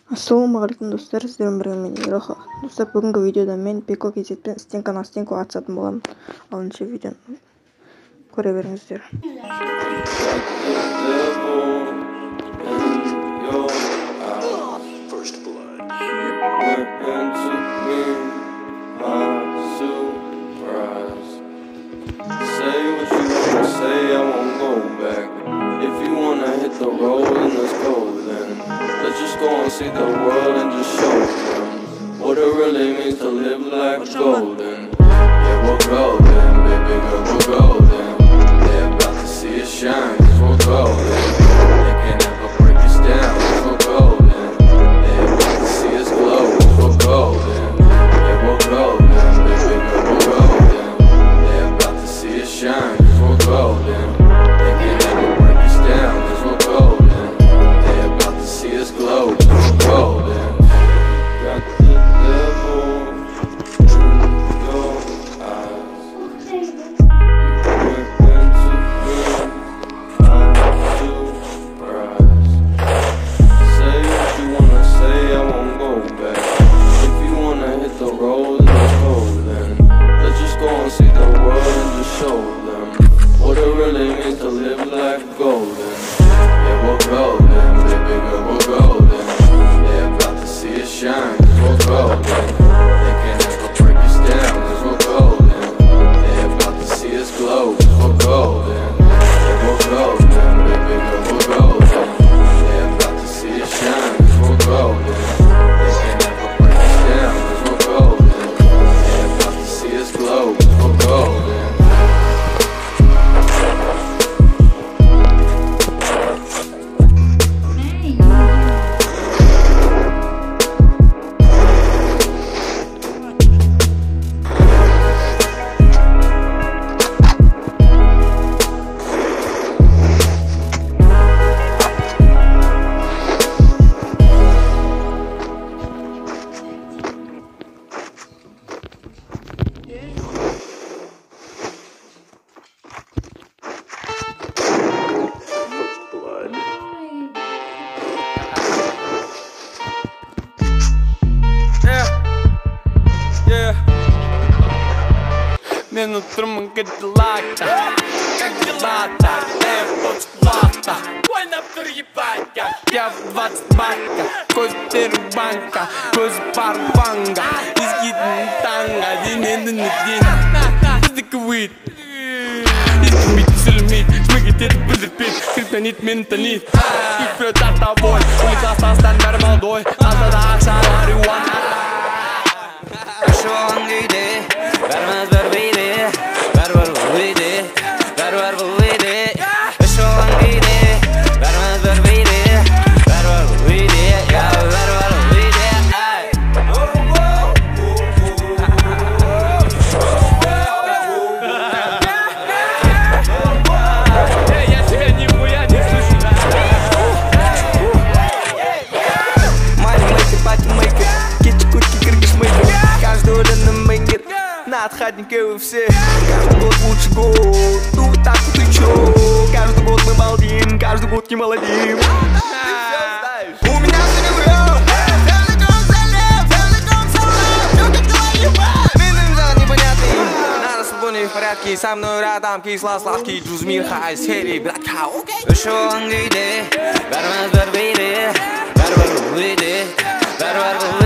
Ассалаумағалейкум достар, сіздермен бірге мен Ироха. Достар, бүгінгі видеода мен Пико кезетпен стенканы астенко атысатын боламын. Алыншы видеоны көре беріңіздер. The road and let's go then. Let's just go and see the world and just show them what it really means to live like golden. Yeah, we're golden, baby girl, we're golden. They're about to see us shine, cause we're golden. They can never break us down, cause we're golden. They're about to see us glow, cause we're golden. Yeah, we're golden, baby girl, we're golden. They're about to see us shine, cause we're golden. They can never break us down, cause we're golden. They about to see us glow, cause we're golden. Got the devil in your eyes. You went into me, I'm surprised. Say what you wanna say, I won't go back. If you wanna hit the road, let's go then. Let's just go and see the world and just show them what it really means to live like golden. Yeah, we're golden, baby girl, we're golden. They're about to see us shine, cause we're golden. They can never break us down, cause we're golden. They're about to see us glow, cause we're golden. Yeah, we're golden, baby girl, we're golden. They're about to see us shine, cause we're golden. They can never break us down, cause we're golden. They're about to see us glow, cause we're golden. Мен утром гадалата, как дела-то, плата. Ойнап тұр ебать, я в 20 бака, көздері банка, көзі парбанга, езгидің таңға, дененді неден, біздікі өйт, езгімейді, сүлмейді, шмігет етіп бүлдірпейді, криптонит мені танит, үкпіре тарта бой, улик астастан бәрі малдой, астада ақша мариуана. Ашуан гейде, бәрмәз бәр бейде, бәр-бәр бұлвейде, бәр-бәр бұлвейде. Ашуан гейде, бәрмәз бәр бейде, бәр-бәр бұлвейде, бәр-бәр бұлвейде. Я тебя нихуя не слышу. Мать-мейкер, пати-мейкер, кичи-кутки, киргиш-мейкер. Каждый удаленный мейкер, на отходнике вы все. Каждый год лучше год, ну так вот и чё. Каждый год мы балдим, каждый год не молодим. У меня серебро, целиком залив, целиком салат. Чё как дела, ебать? Минным зал непонятный, на расслабоне в порядке. Со мной рядом кисло-сладкий Джузмир Хай, серии братка, окей? Шо он гейде, бәрмәз бәр бейде, бәр-бәр бұлвейде, бәр-бәр бұлвейде.